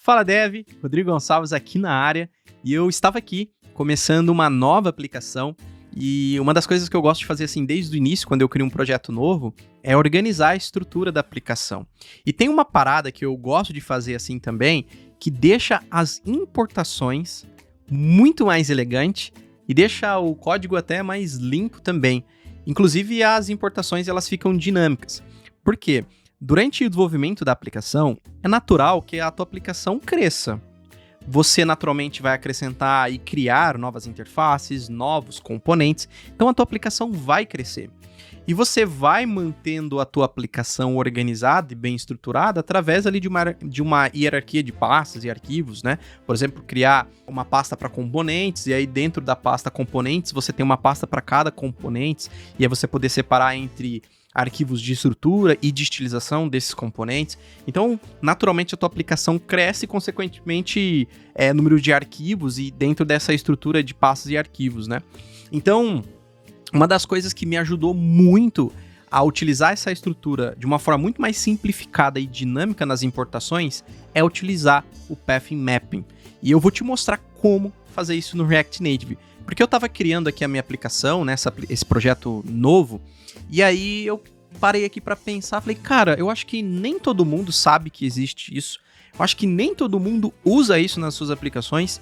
Fala Dev, Rodrigo Gonçalves aqui na área e eu estava aqui começando uma nova aplicação e uma das coisas que eu gosto de fazer assim desde o início, quando eu crio um projeto novo, é organizar a estrutura da aplicação. E tem uma parada que eu gosto de fazer assim também, que deixa as importações muito mais elegante e deixa o código até mais limpo também. Inclusive as importações elas ficam dinâmicas. Por quê? Durante o desenvolvimento da aplicação, é natural que a tua aplicação cresça. Você naturalmente vai acrescentar e criar novas interfaces, novos componentes, então a tua aplicação vai crescer. E você vai mantendo a tua aplicação organizada e bem estruturada através ali de uma hierarquia de pastas e arquivos, né? Por exemplo, criar uma pasta para componentes, e aí dentro da pasta componentes você tem uma pasta para cada componente, e aí você poder separar entre arquivos de estrutura e de estilização desses componentes. Então, naturalmente, a tua aplicação cresce e, consequentemente, número de arquivos e dentro dessa estrutura de pastas e arquivos, né? Então, uma das coisas que me ajudou muito a utilizar essa estrutura de uma forma muito mais simplificada e dinâmica nas importações é utilizar o Path Mapping. E eu vou te mostrar como fazer isso no React Native. Porque eu estava criando aqui a minha aplicação, né, esse projeto novo, e aí eu parei aqui para pensar, falei, cara, eu acho que nem todo mundo sabe que existe isso, eu acho que nem todo mundo usa isso nas suas aplicações,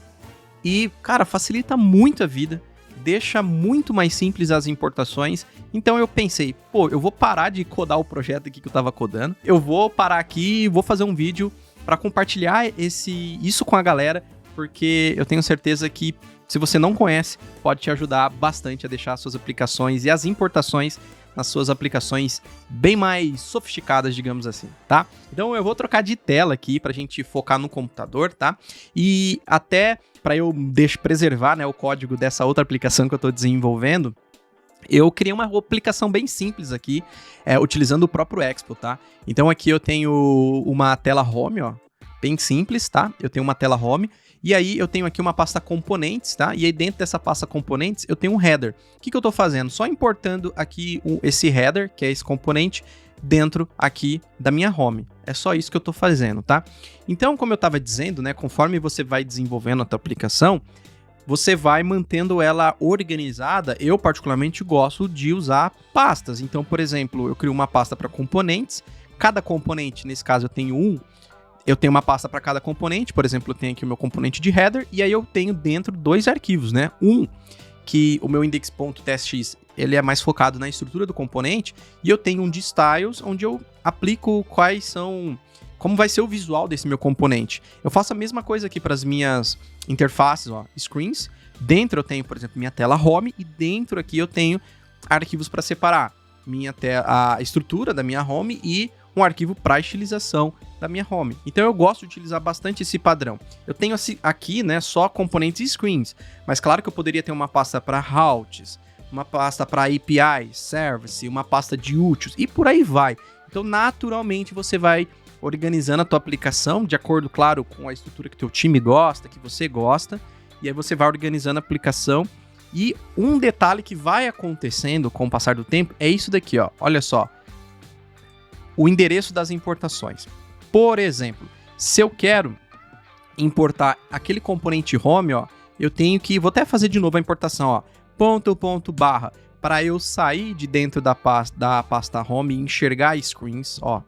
e, cara, facilita muito a vida, deixa muito mais simples as importações. Então eu pensei, eu vou parar de codar o projeto aqui que eu estava codando, eu vou parar aqui e vou fazer um vídeo para compartilhar isso com a galera, porque eu tenho certeza que se você não conhece, pode te ajudar bastante a deixar as suas aplicações e as importações nas suas aplicações bem mais sofisticadas, digamos assim, tá? Então eu vou trocar de tela aqui pra gente focar no computador, tá? E até para eu preservar, né, o código dessa outra aplicação que eu tô desenvolvendo, eu criei uma aplicação bem simples aqui, utilizando o próprio Expo, tá? Então aqui eu tenho uma tela home, ó, bem simples, tá? Eu tenho uma tela home. E aí eu tenho aqui uma pasta componentes, tá? E aí dentro dessa pasta componentes eu tenho um header. O que eu tô fazendo? Só importando aqui esse header, que é esse componente, dentro aqui da minha home. É só isso que eu tô fazendo, tá? Então, como eu tava dizendo, né? Conforme você vai desenvolvendo a tua aplicação, você vai mantendo ela organizada. Eu particularmente gosto de usar pastas. Então, por exemplo, eu crio uma pasta para componentes. Cada componente, nesse caso eu tenho eu tenho uma pasta para cada componente, por exemplo, eu tenho aqui o meu componente de header, e aí eu tenho dentro dois arquivos, né? Que o meu index.txt, ele é mais focado na estrutura do componente, e eu tenho um de styles, onde eu aplico como vai ser o visual desse meu componente. Eu faço a mesma coisa aqui para as minhas interfaces, ó, screens. Dentro eu tenho, por exemplo, minha tela home, e dentro aqui eu tenho arquivos para separar a estrutura da minha home e um arquivo para estilização da minha home. Então eu gosto de utilizar bastante esse padrão. Eu tenho aqui, né, só componentes e screens, mas claro que eu poderia ter uma pasta para routes, uma pasta para API, service, uma pasta de úteis e por aí vai. Então naturalmente você vai organizando a tua aplicação de acordo, claro, com a estrutura que teu time gosta, que você gosta, e aí você vai organizando a aplicação. E um detalhe que vai acontecendo com o passar do tempo é isso daqui, ó. Olha só. O endereço das importações. Por exemplo, se eu quero importar aquele componente home, ó, eu tenho que, vou até fazer de novo a importação, ó, ponto, barra, para eu sair de dentro da pasta home e enxergar screens, ó,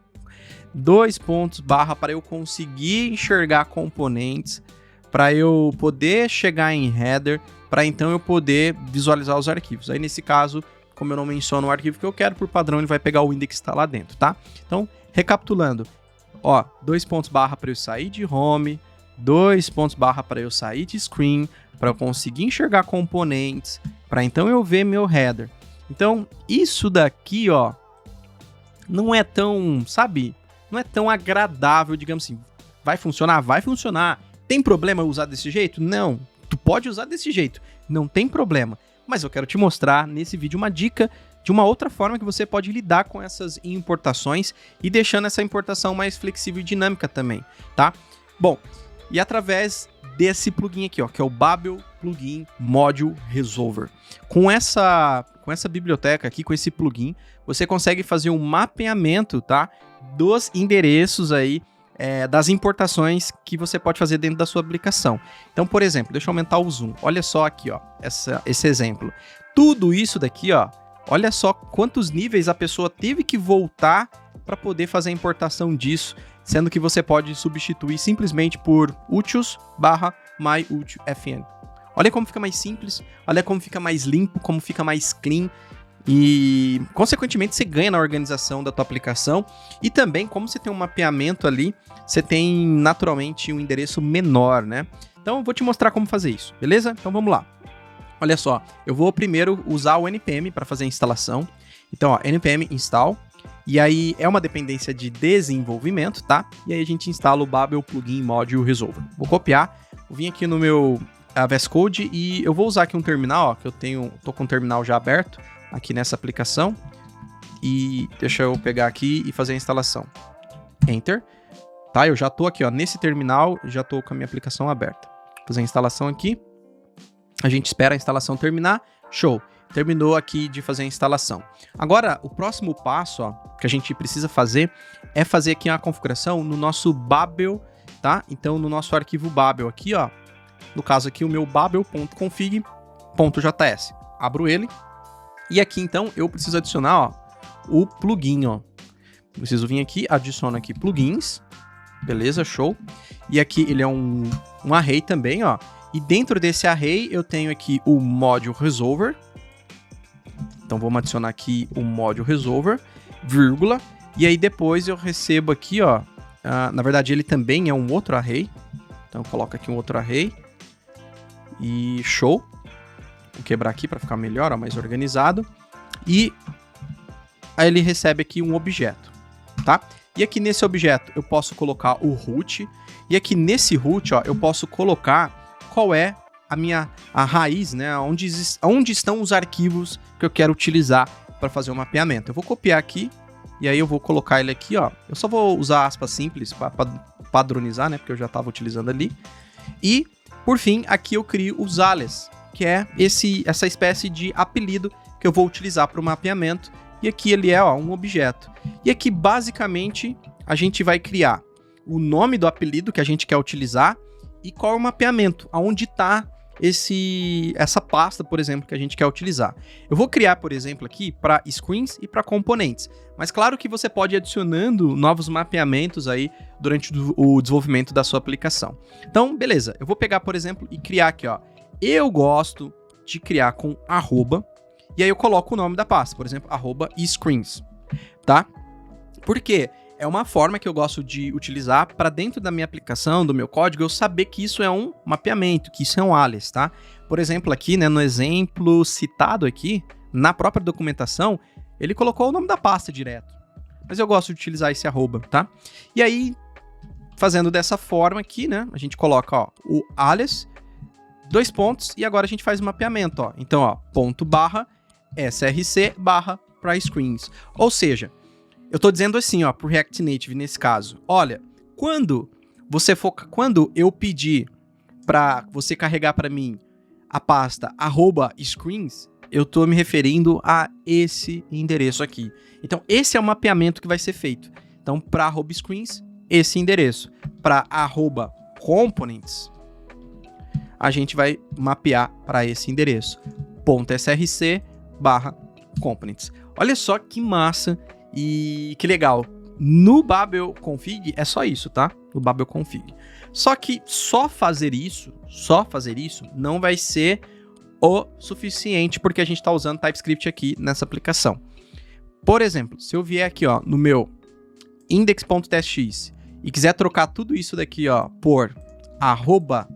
2 pontos, barra, para eu conseguir enxergar componentes, para eu poder chegar em header, para então eu poder visualizar os arquivos. Aí nesse caso, como eu não menciono o arquivo que eu quero, por padrão ele vai pegar o index que está lá dentro, tá? Então, recapitulando, ó, 2 pontos barra para eu sair de home, 2 pontos barra para eu sair de screen, para eu conseguir enxergar componentes, para então eu ver meu header. Então, isso daqui, ó, não é tão, sabe, não é tão agradável, digamos assim. Vai funcionar? Vai funcionar. Tem problema usar desse jeito? Não. Tu pode usar desse jeito, não tem problema. Mas eu quero te mostrar nesse vídeo uma dica de uma outra forma que você pode lidar com essas importações e deixando essa importação mais flexível e dinâmica também, tá? Bom, e através desse plugin aqui, ó, que é o Babel Plugin Module Resolver. Com essa biblioteca aqui, com esse plugin, você consegue fazer um mapeamento, tá, dos endereços aí das importações que você pode fazer dentro da sua aplicação. Então, por exemplo, deixa eu aumentar o zoom. Olha só aqui, ó, esse exemplo. Tudo isso daqui, ó, olha só quantos níveis a pessoa teve que voltar para poder fazer a importação disso, sendo que você pode substituir simplesmente por utils/myutilfn. Olha como fica mais simples, olha como fica mais limpo, como fica mais clean. E, consequentemente, você ganha na organização da tua aplicação. E também, como você tem um mapeamento ali, você tem, naturalmente, um endereço menor, né? Então, eu vou te mostrar como fazer isso, beleza? Então, vamos lá. Olha só, eu vou primeiro usar o npm para fazer a instalação. Então, ó, npm install. E aí, é uma dependência de desenvolvimento, tá? E aí, a gente instala o Babel Plugin Module Resolver. Vou copiar, vou vir aqui no meu VS Code e eu vou usar aqui um terminal, ó, que tô com o terminal já aberto aqui nessa aplicação, e deixa eu pegar aqui e fazer a instalação. Enter. Tá, eu já tô aqui, ó, nesse terminal, já tô com a minha aplicação aberta. Vou fazer a instalação aqui. A gente espera a instalação terminar. Show. Terminou aqui de fazer a instalação. Agora, o próximo passo, ó, que a gente precisa fazer é fazer aqui a configuração no nosso Babel, tá? Então, no nosso arquivo Babel aqui, ó, no caso aqui, o meu babel.config.js. Abro ele. E aqui, então, eu preciso adicionar, ó, o plugin, ó. Preciso vir aqui, adiciono aqui plugins. Beleza, show. E aqui ele é um array também, ó. E dentro desse array eu tenho aqui o Module Resolver. Então, vamos adicionar aqui o Module Resolver, vírgula. E aí, depois eu recebo aqui, ó. Na verdade, ele também é um outro array. Então, eu coloco aqui um outro array. E show. Vou quebrar aqui para ficar melhor, ó, mais organizado. E aí ele recebe aqui um objeto, tá? E aqui nesse objeto eu posso colocar o root. E aqui nesse root, ó, eu posso colocar qual é a raiz, né? Onde estão os arquivos que eu quero utilizar para fazer o mapeamento. Eu vou copiar aqui e aí eu vou colocar ele aqui, ó. Eu só vou usar aspas simples para padronizar, né? Porque eu já estava utilizando ali. E, por fim, aqui eu crio os alias, que é essa espécie de apelido que eu vou utilizar para o mapeamento. E aqui ele é, ó, um objeto. E aqui, basicamente, a gente vai criar o nome do apelido que a gente quer utilizar e qual é o mapeamento, aonde está essa pasta, por exemplo, que a gente quer utilizar. Eu vou criar, por exemplo, aqui para screens e para componentes. Mas claro que você pode ir adicionando novos mapeamentos aí durante o desenvolvimento da sua aplicação. Então, beleza. Eu vou pegar, por exemplo, e criar aqui, ó. Eu gosto de criar com arroba, e aí eu coloco o nome da pasta, por exemplo, @screens, tá? Por quê? É uma forma que eu gosto de utilizar para dentro da minha aplicação, do meu código, eu saber que isso é um mapeamento, que isso é um alias, tá? Por exemplo, aqui, né, no exemplo citado aqui, na própria documentação, ele colocou o nome da pasta direto. Mas eu gosto de utilizar esse arroba, tá? E aí, fazendo dessa forma aqui, né, a gente coloca, ó, o alias, 2 pontos, e agora a gente faz o mapeamento, ó. Então, ó, ponto barra, src barra para screens. Ou seja, eu tô dizendo assim, ó, pro React Native nesse caso, olha, quando eu pedir para você carregar para mim a pasta @screens, eu tô me referindo a esse endereço aqui. Então, esse é o mapeamento que vai ser feito. Então, para @screens, esse endereço. Para @components, a gente vai mapear para esse endereço. .src/components. Olha só que massa e que legal. No Babel Config é só isso, tá? No Babel Config. Só que só fazer isso não vai ser o suficiente, porque a gente está usando TypeScript aqui nessa aplicação. Por exemplo, se eu vier aqui, ó, no meu index.txt e quiser trocar tudo isso daqui, ó, por arroba,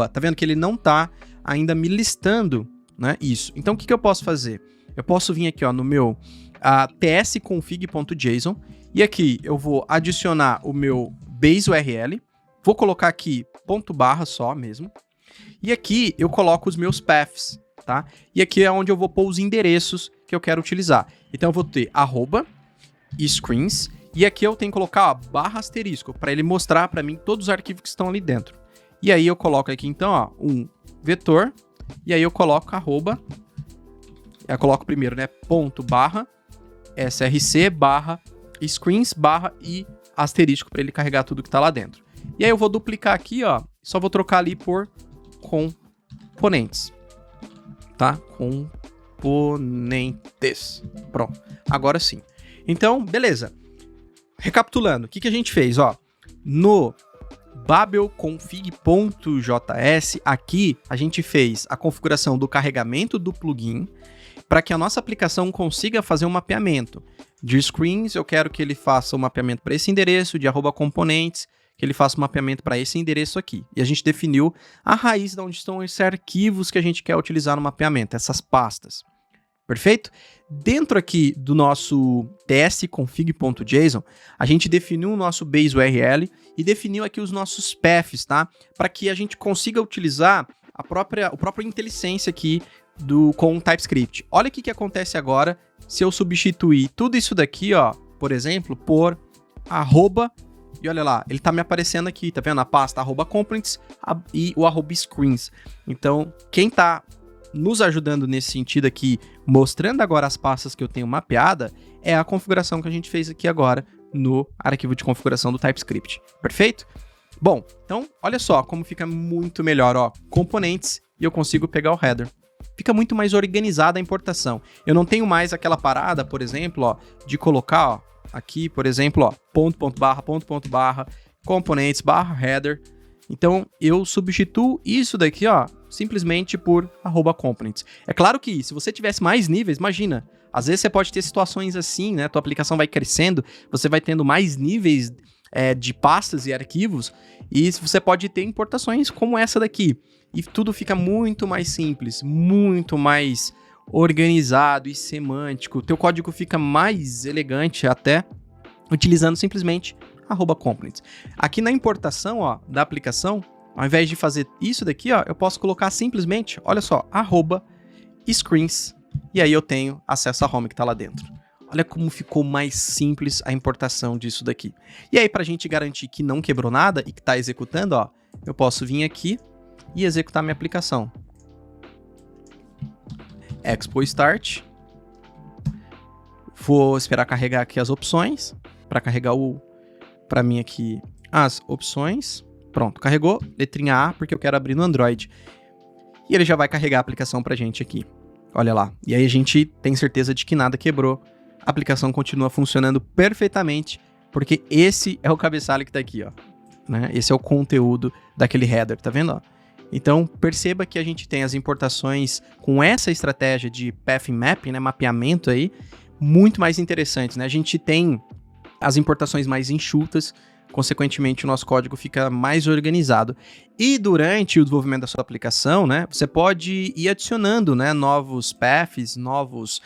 tá vendo que ele não tá ainda me listando, né, isso. Então, o que eu posso fazer? Eu posso vir aqui, ó, no meu tsconfig.json e aqui eu vou adicionar o meu base URL, vou colocar aqui ponto barra só mesmo, e aqui eu coloco os meus paths, tá? E aqui é onde eu vou pôr os endereços que eu quero utilizar. Então, eu vou ter @screens, e aqui eu tenho que colocar, ó, barra asterisco, para ele mostrar para mim todos os arquivos que estão ali dentro. E aí eu coloco aqui, então, ó, um vetor, e aí eu coloco eu coloco primeiro, né, ponto barra, src barra screens barra e asterisco para ele carregar tudo que tá lá dentro. E aí eu vou duplicar aqui, ó, só vou trocar ali por componentes, tá? Componentes. Pronto, agora sim. Então, beleza. Recapitulando, o que a gente fez, ó? No babelconfig.js, aqui a gente fez a configuração do carregamento do plugin para que a nossa aplicação consiga fazer um mapeamento. De screens, eu quero que ele faça um mapeamento para esse endereço, de @componentes, que ele faça um mapeamento para esse endereço aqui. E a gente definiu a raiz de onde estão esses arquivos que a gente quer utilizar no mapeamento, essas pastas. Perfeito? Dentro aqui do nosso tsconfig.json, a gente definiu o nosso base URL e definiu aqui os nossos paths, tá? Para que a gente consiga utilizar o próprio IntelliSense aqui com o TypeScript. Olha o que acontece agora se eu substituir tudo isso daqui, ó, por exemplo, por arroba, e olha lá, ele tá me aparecendo aqui, tá vendo? A pasta @components e o @screens. Então, quem tá nos ajudando nesse sentido aqui, mostrando agora as pastas que eu tenho mapeada, é a configuração que a gente fez aqui agora no arquivo de configuração do TypeScript. Perfeito? Bom, então, olha só como fica muito melhor, ó, componentes, e eu consigo pegar o header. Fica muito mais organizada a importação. Eu não tenho mais aquela parada, por exemplo, ó, de colocar, ó, aqui, por exemplo, ó, ponto barra, componentes barra header. Então, eu substituo isso daqui, ó, simplesmente por @components. É claro que se você tivesse mais níveis, imagina, às vezes você pode ter situações assim, né? Tua aplicação vai crescendo, você vai tendo mais níveis de pastas e arquivos, e você pode ter importações como essa daqui. E tudo fica muito mais simples, muito mais organizado e semântico. Teu código fica mais elegante até, utilizando simplesmente @components. Aqui na importação, ó, da aplicação, ao invés de fazer isso daqui, ó, eu posso colocar simplesmente, olha só, @screens, e aí eu tenho acesso à home que tá lá dentro. Olha como ficou mais simples a importação disso daqui. E aí, pra gente garantir que não quebrou nada e que tá executando, ó, eu posso vir aqui e executar minha aplicação. Expo Start. Vou esperar carregar aqui as opções, para carregar para mim aqui as opções. Pronto, carregou, letrinha A, porque eu quero abrir no Android. E ele já vai carregar a aplicação pra gente aqui. Olha lá. E aí a gente tem certeza de que nada quebrou. A aplicação continua funcionando perfeitamente, porque esse é o cabeçalho que tá aqui, ó. Né? Esse é o conteúdo daquele header, tá vendo? Ó? Então, perceba que a gente tem as importações com essa estratégia de path mapping, né? Mapeamento aí, muito mais interessantes, né? A gente tem as importações mais enxutas, consequentemente o nosso código fica mais organizado. E durante o desenvolvimento da sua aplicação, né, você pode ir adicionando, né, novos paths, novos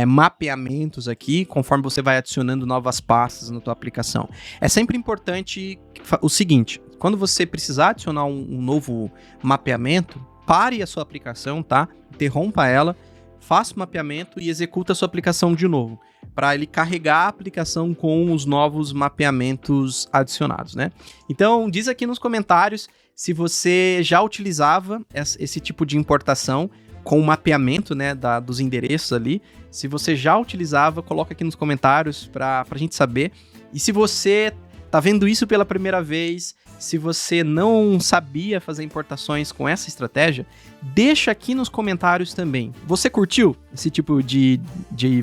mapeamentos aqui, conforme você vai adicionando novas pastas na tua aplicação. É sempre importante o seguinte, quando você precisar adicionar um novo mapeamento, pare a sua aplicação, tá? Interrompa ela, faça o mapeamento e executa a sua aplicação de novo, para ele carregar a aplicação com os novos mapeamentos adicionados, né? Então, diz aqui nos comentários se você já utilizava esse tipo de importação com o mapeamento, né, dos endereços ali. Se você já utilizava, coloca aqui nos comentários para a gente saber. E se você tá vendo isso pela primeira vez, se você não sabia fazer importações com essa estratégia, deixa aqui nos comentários também. Você curtiu esse tipo de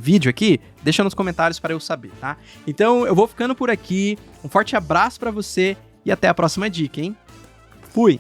vídeo aqui? Deixa nos comentários para eu saber, tá? Então eu vou ficando por aqui. Um forte abraço para você e até a próxima dica, hein? Fui!